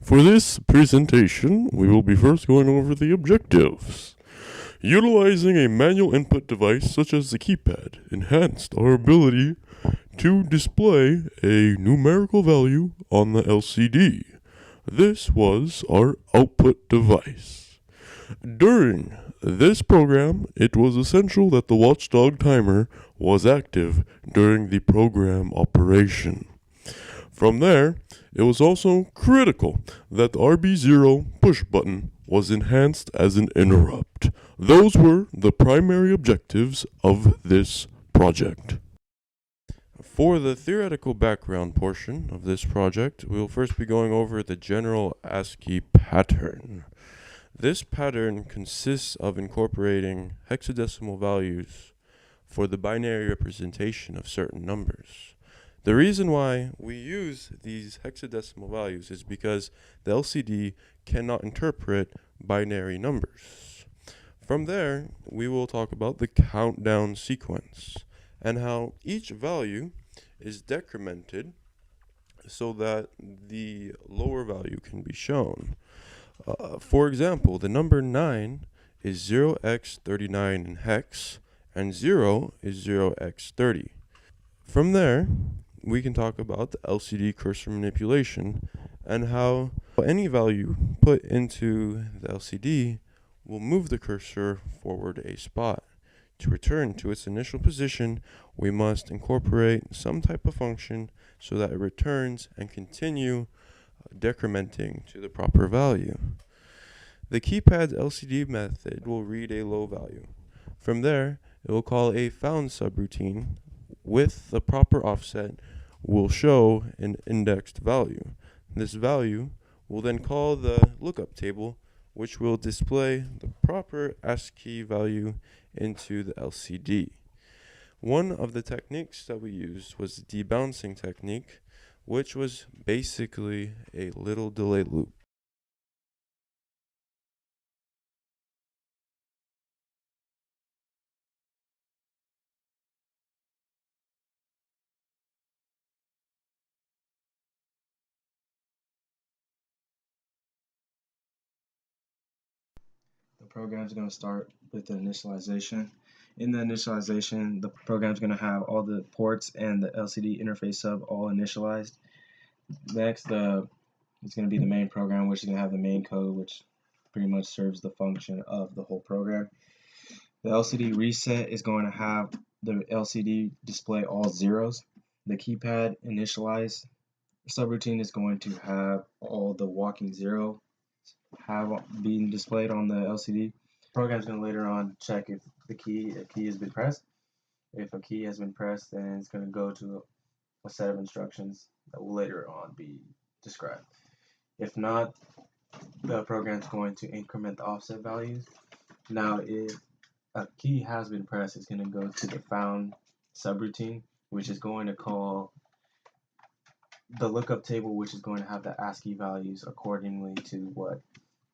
For this presentation, we will be first going over the objectives. Utilizing a manual input device such as the keypad enhanced our ability to display a numerical value on the LCD. This was our output device. During this program, it was essential that the watchdog timer was active during the program operation. From there, it was also critical that the RB0 push button was enhanced as an interrupt. Those were the primary objectives of this project. For the theoretical background portion of this project, we will first be going over the general ASCII pattern. This pattern consists of incorporating hexadecimal values for the binary representation of certain numbers. The reason why we use these hexadecimal values is because the LCD cannot interpret binary numbers. From there, we will talk about the countdown sequence and how each value is decremented so that the lower value can be shown. For example, the number 9 is 0x39 in hex and 0 is 0x30. From there, we can talk about the LCD cursor manipulation and how any value put into the LCD will move the cursor forward a spot. To return to its initial position, we must incorporate some type of function so that it returns and continue decrementing to the proper value. The keypad's LCD method will read a low value. From there, it will call a found subroutine with the proper offset will show an indexed value. This value will then call the lookup table, which will display the proper ASCII value into the LCD. One of the techniques that we used was the debouncing technique, which was basically a little delay loop. The program is going to start with the initialization. In the initialization, the program is going to have all the ports and the LCD interface sub all initialized. Next, it's going to be the main program, which is going to have the main code, which pretty much serves the function of the whole program. The LCD reset is going to have the LCD display all zeros. The keypad initialize subroutine is going to have all the walking zero being displayed on the LCD. The program is going to later on check if a key has been pressed. If a key has been pressed, then it's going to go to a set of instructions that will later on be described. If not, the program is going to increment the offset values. Now, if a key has been pressed, it's going to go to the found subroutine, which is going to call the lookup table, which is going to have the ASCII values accordingly to what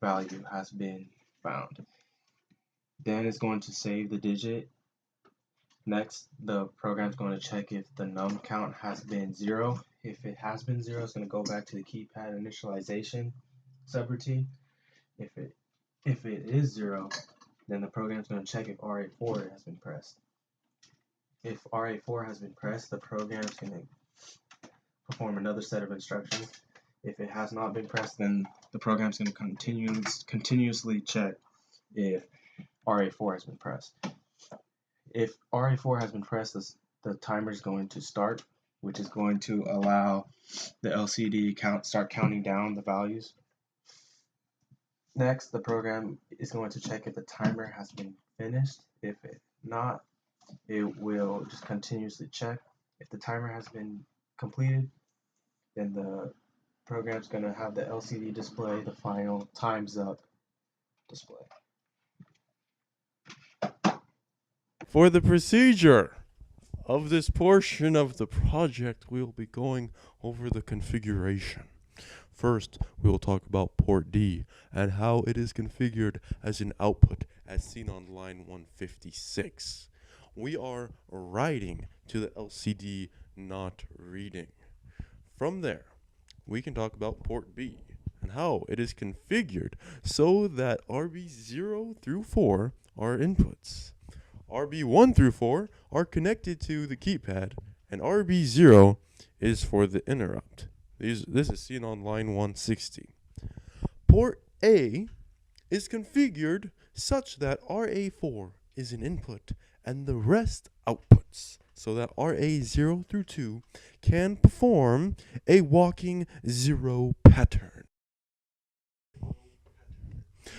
value has been found. Then it's going to save the digit. Next, the program is going to check if the num count has been 0. If it has been 0, it's going to go back to the keypad initialization subroutine. If it is 0, then the program is going to check if RA4 has been pressed. If RA4 has been pressed, the program is going to perform another set of instructions. If it has not been pressed, then the program is going to continuously check if RA4 has been pressed. If RA4 has been pressed, the timer is going to start, which is going to allow the LCD start counting down the values. Next, the program is going to check if the timer has been finished. If it not, it will just continuously check. If the timer has been completed, then the program is going to have the LCD display the final time's up display. For the procedure of this portion of the project, we will be going over the configuration. First, we will talk about port D and how it is configured as an output as seen on line 156. We are writing to the LCD, not reading. From there, we can talk about port B and how it is configured so that RB0 through 4 are inputs. RB1 through 4 are connected to the keypad, and RB0 is for the interrupt. This is seen on line 160. Port A is configured such that RA4 is an input and the rest outputs, so that RA0 through 2 can perform a walking zero pattern.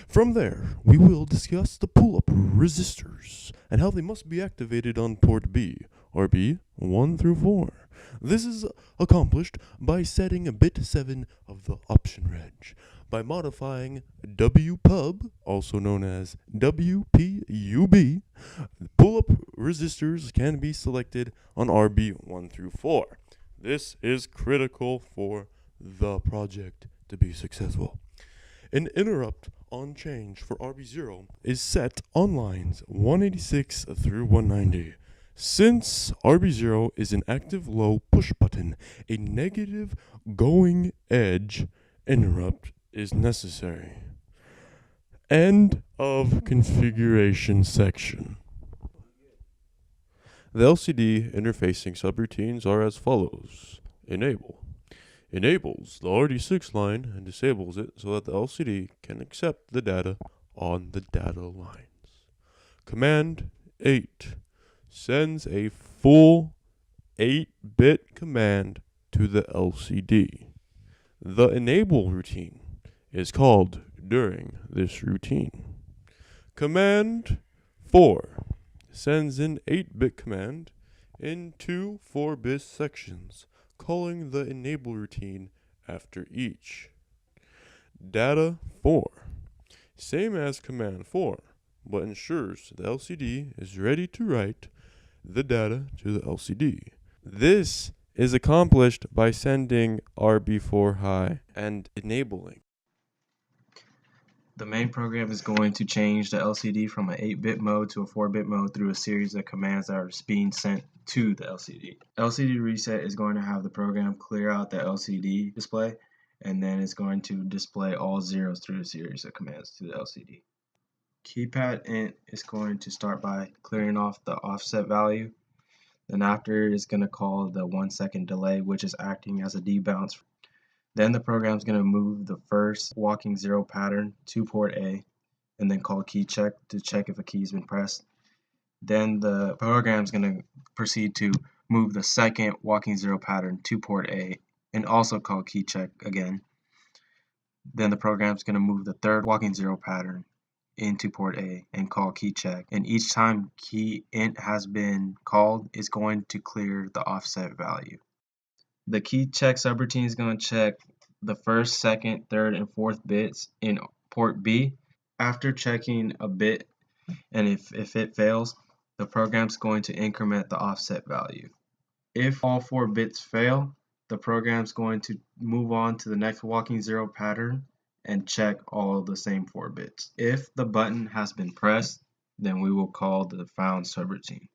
From there, we will discuss the pull-up resistors and how they must be activated on port B, RB 1 through 4. This is accomplished by setting a bit 7 of the option reg, by modifying WPUB, also known as WPUB. Pull-up resistors can be selected on RB 1 through 4. This is critical for the project to be successful. An interrupt on change for RB0 is set on lines 186 through 190. Since RB0 is an active low push button, a negative going edge interrupt is necessary. End of configuration section. The LCD interfacing subroutines are as follows. Enable. Enables the RD6 line and disables it so that the LCD can accept the data on the data lines. Command 8 sends a full 8-bit command to the LCD. The enable routine is called during this routine. Command 4 sends an 8-bit command in two 4-bit sections, calling the enable routine after each. Data 4, same as command 4, but ensures the LCD is ready to write the data to the LCD. This is accomplished by sending RB4 high and enabling. The main program is going to change the LCD from an 8-bit mode to a 4-bit mode through a series of commands that are being sent to the LCD. LCD reset is going to have the program clear out the LCD display, and then it's going to display all zeros through a series of commands to the LCD. Keypad int is going to start by clearing off the offset value. Then after it's going to call the 1-second delay, which is acting as a debounce. Then the program is going to move the first walking zero pattern to port A and then call key check to check if a key has been pressed. Then the program is going to proceed to move the second walking zero pattern to port A and also call key check again. Then the program is going to move the third walking zero pattern into port A and call key check. And each time key int has been called, it's going to clear the offset value. The key check subroutine is going to check the first, second, third, and fourth bits in port B. After checking a bit, and if it fails, the program is going to increment the offset value. If all 4 bits fail, the program is going to move on to the next walking zero pattern and check all the same 4 bits. If the button has been pressed, then we will call the found subroutine.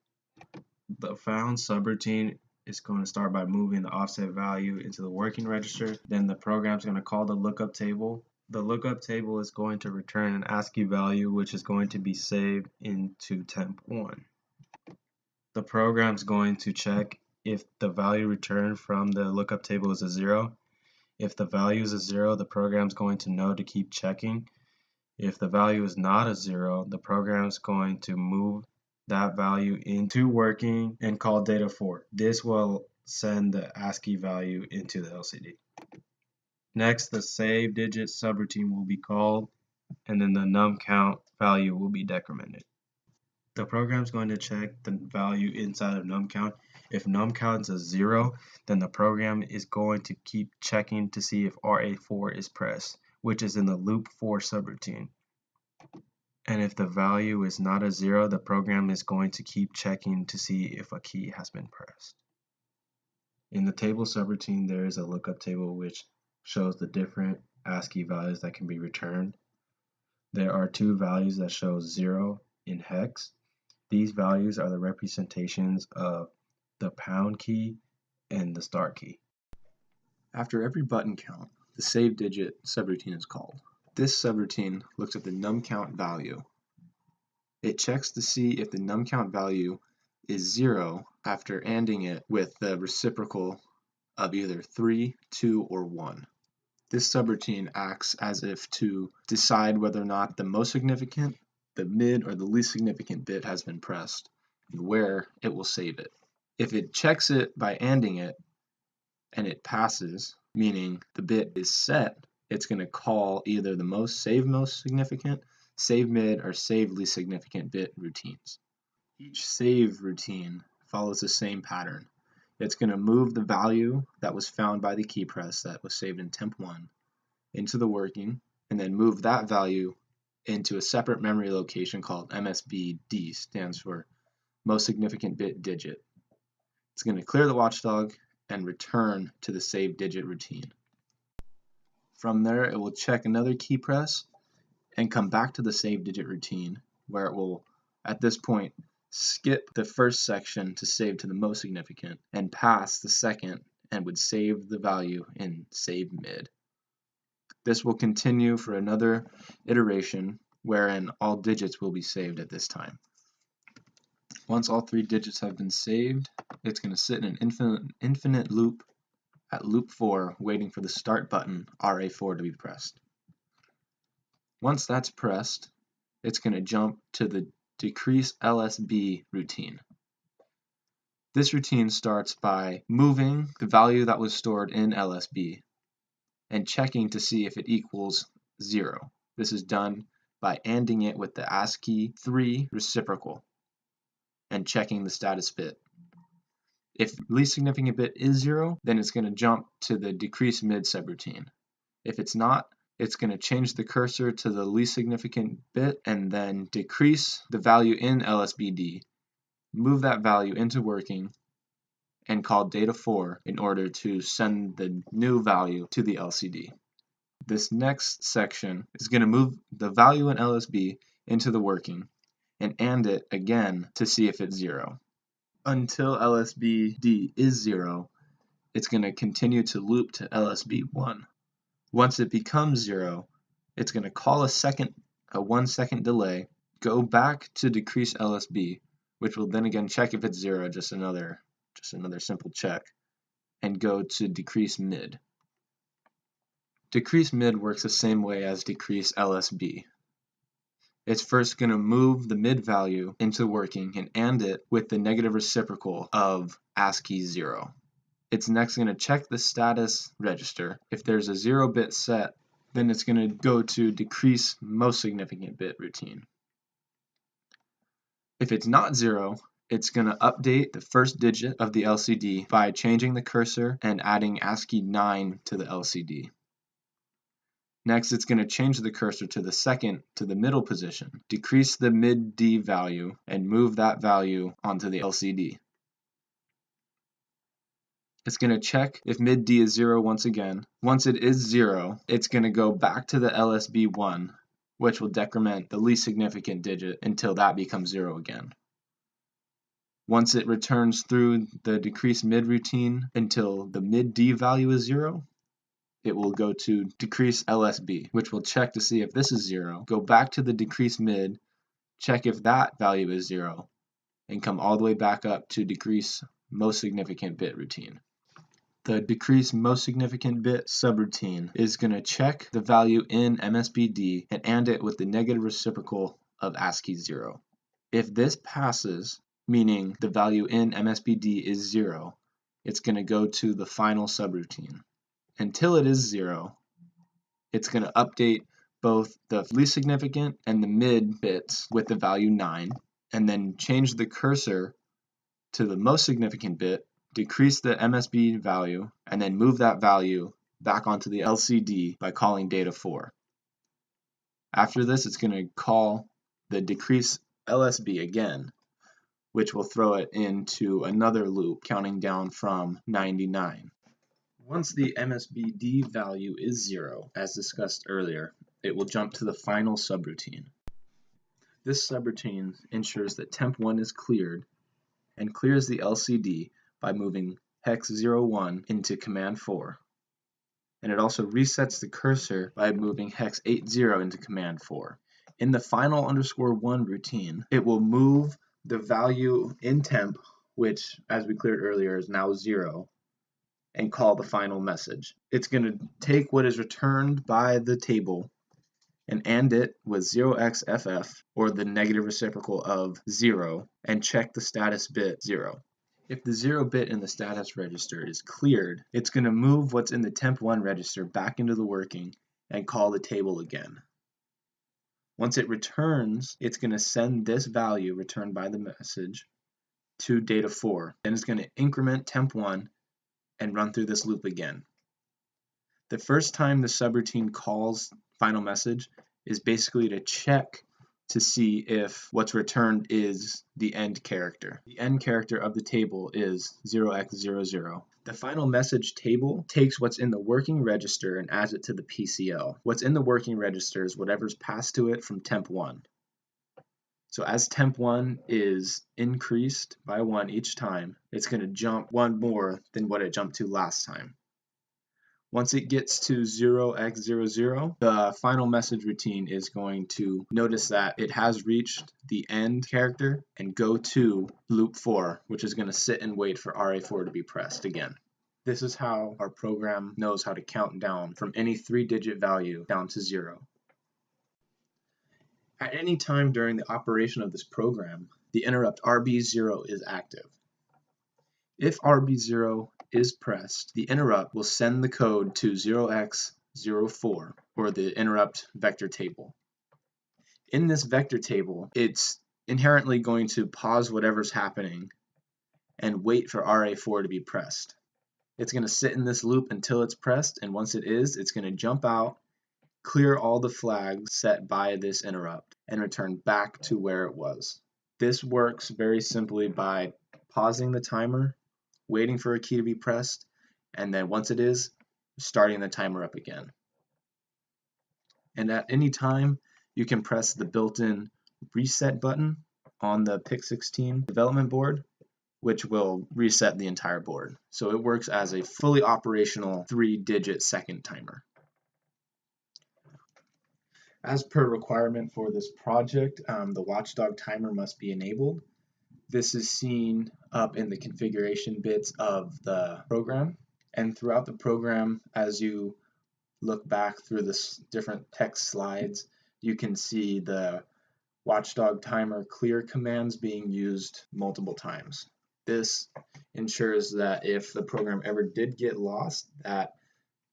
The found subroutine is going to start by moving the offset value into the working register. Then the program is going to call the lookup table. The lookup table is going to return an ASCII value, which is going to be saved into temp1. The program is going to check if the value returned from the lookup table is a 0. If the value is a 0, the program is going to know to keep checking. If the value is not a 0, the program is going to move that value into working and call data 4. This will send the ASCII value into the LCD. Next, the save digit subroutine will be called, and then the num count value will be decremented. The program is going to check the value inside of num count. If num count is 0, then the program is going to keep checking to see if RA4 is pressed, which is in the loop 4 subroutine. And if the value is not a 0, the program is going to keep checking to see if a key has been pressed. In the table subroutine, there is a lookup table which shows the different ASCII values that can be returned. There are 2 values that show 0 in hex. These values are the representations of the pound key and the start key. After every button count, the save digit subroutine is called. This subroutine looks at the num count value. It checks to see if the num count value is 0 after ANDing it with the reciprocal of either 3, 2, or 1. This subroutine acts as if to decide whether or not the most significant, the mid, or the least significant bit has been pressed, and where it will save it. If it checks it by ANDing it, and it passes, meaning the bit is set, it's going to call either the save most significant, save mid, or save least significant bit routines. Each save routine follows the same pattern. It's going to move the value that was found by the key press that was saved in temp 1 into the working, and then move that value into a separate memory location called MSBD, stands for most significant bit digit. It's going to clear the watchdog and return to the save digit routine. From there, it will check another key press and come back to the save digit routine, where it will, at this point, skip the first section to save to the most significant and pass the second and would save the value in save mid. This will continue for another iteration wherein all digits will be saved at this time. Once all 3 digits have been saved, it's going to sit in an infinite loop at loop 4 waiting for the start button RA4 to be pressed. Once that's pressed, it's going to jump to the decrease LSB routine. This routine starts by moving the value that was stored in LSB and checking to see if it equals 0. This is done by ANDing it with the ASCII 3 reciprocal and checking the status bit. If least significant bit is 0, then it's going to jump to the decrease mid subroutine. If it's not, it's going to change the cursor to the least significant bit and then decrease the value in LSBD, move that value into working, and call data 4 in order to send the new value to the LCD. This next section is going to move the value in LSB into the working and AND it again to see if it's 0. Until LSBD is 0, it's going to continue to loop to LSB1. Once it becomes 0, it's going to call a 1 second delay, go back to decrease LSB, which will then again check if it's 0, just another simple check, and go to decrease mid. Decrease mid works the same way as decrease LSB. It's first going to move the mid value into working and AND it with the negative reciprocal of ASCII 0. It's next going to check the status register. If there's a 0-bit set, then it's going to go to decrease most significant bit routine. If it's not 0, it's going to update the first digit of the LCD by changing the cursor and adding ASCII 9 to the LCD. Next, it's going to change the cursor to the middle position, decrease the mid D value, and move that value onto the LCD. It's going to check if mid D is 0 once again. Once it is 0, it's going to go back to the LSB1, which will decrement the least significant digit until that becomes 0 again. Once it returns through the decrease mid routine until the mid D value is 0, it will go to decrease LSB, which will check to see if this is 0, go back to the decrease mid, check if that value is 0, and come all the way back up to decrease most significant bit routine. The decrease most significant bit subroutine is going to check the value in MSBD and AND it with the negative reciprocal of ASCII 0. If this passes, meaning the value in MSBD is 0, it's going to go to the final subroutine. Until it is 0, it's going to update both the least significant and the mid bits with the value 9, and then change the cursor to the most significant bit, decrease the MSB value, and then move that value back onto the LCD by calling data 4. After this, it's going to call the decrease LSB again, which will throw it into another loop counting down from 99. Once the MSBD value is 0, as discussed earlier, it will jump to the final subroutine. This subroutine ensures that temp 1 is cleared and clears the LCD by moving hex 01 into command 4 and it also resets the cursor by moving hex 80 into command 4. In the final _1 routine, it will move the value in temp, which as we cleared earlier is now 0, and call the final message. It's going to take what is returned by the table and AND it with 0xFF, or the negative reciprocal of 0, and check the status bit 0. If the 0 bit in the status register is cleared, it's going to move what's in the temp1 register back into the working and call the table again. Once it returns, it's going to send this value returned by the message to data 4. Then it's going to increment temp1 and run through this loop again. The first time the subroutine calls final message is basically to check to see if what's returned is the end character. The end character of the table is 0x00. The final message table takes what's in the working register and adds it to the PCL. What's in the working register is whatever's passed to it from temp1. So as temp1 is increased by 1 each time, it's going to jump 1 more than what it jumped to last time. Once it gets to 0x00, the final message routine is going to notice that it has reached the end character and go to loop 4, which is going to sit and wait for RA4 to be pressed again. This is how our program knows how to count down from any 3-digit value down to 0. At any time during the operation of this program, the interrupt RB0 is active. If RB0 is pressed, the interrupt will send the code to 0x04, or the interrupt vector table. In this vector table, it's inherently going to pause whatever's happening and wait for RA4 to be pressed. It's going to sit in this loop until it's pressed, and once it is, it's going to jump out, clear all the flags set by this interrupt, and return back to where it was. This works very simply by pausing the timer, waiting for a key to be pressed, and then once it is, starting the timer up again. And at any time, you can press the built-in reset button on the PIC16 development board, which will reset the entire board. So it works as a fully operational 3-digit second timer. As per requirement for this project, the watchdog timer must be enabled. This is seen up in the configuration bits of the program, and throughout the program, as you look back through the different text slides, you can see the watchdog timer clear commands being used multiple times. This ensures that if the program ever did get lost, that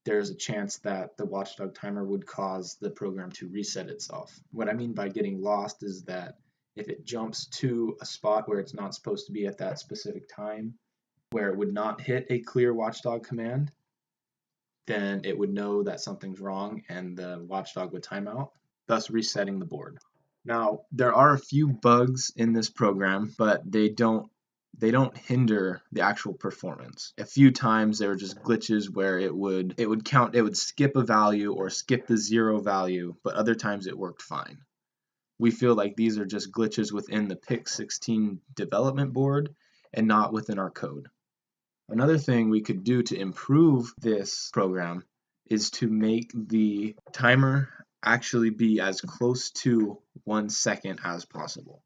there's a chance that the watchdog timer would cause the program to reset itself. What I mean by getting lost is that if it jumps to a spot where it's not supposed to be at that specific time, where it would not hit a clear watchdog command, then it would know that something's wrong and the watchdog would time out, thus resetting the board. Now, there are a few bugs in this program, but they don't hinder the actual performance. A few times there were just glitches where it would skip a value or skip the 0 value, but other times it worked fine. We feel like these are just glitches within the PIC16 development board and not within our code. Another thing we could do to improve this program is to make the timer actually be as close to 1 second as possible.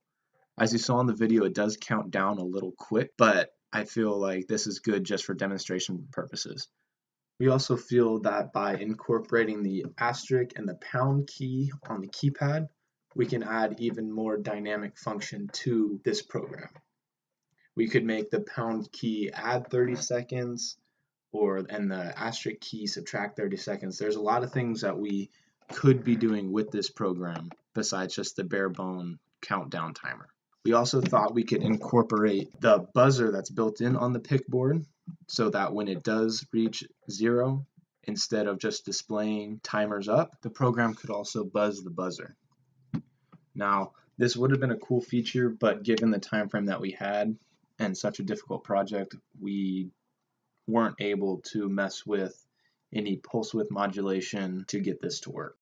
As you saw in the video, it does count down a little quick, but I feel like this is good just for demonstration purposes. We also feel that by incorporating the asterisk and the pound key on the keypad, we can add even more dynamic function to this program. We could make the pound key add 30 seconds and the asterisk key subtract 30 seconds. There's a lot of things that we could be doing with this program besides just the bare bone countdown timer. We also thought we could incorporate the buzzer that's built in on the PIC board so that when it does reach 0, instead of just displaying timers up, the program could also buzz the buzzer. Now, this would have been a cool feature, but given the time frame that we had and such a difficult project, we weren't able to mess with any pulse width modulation to get this to work.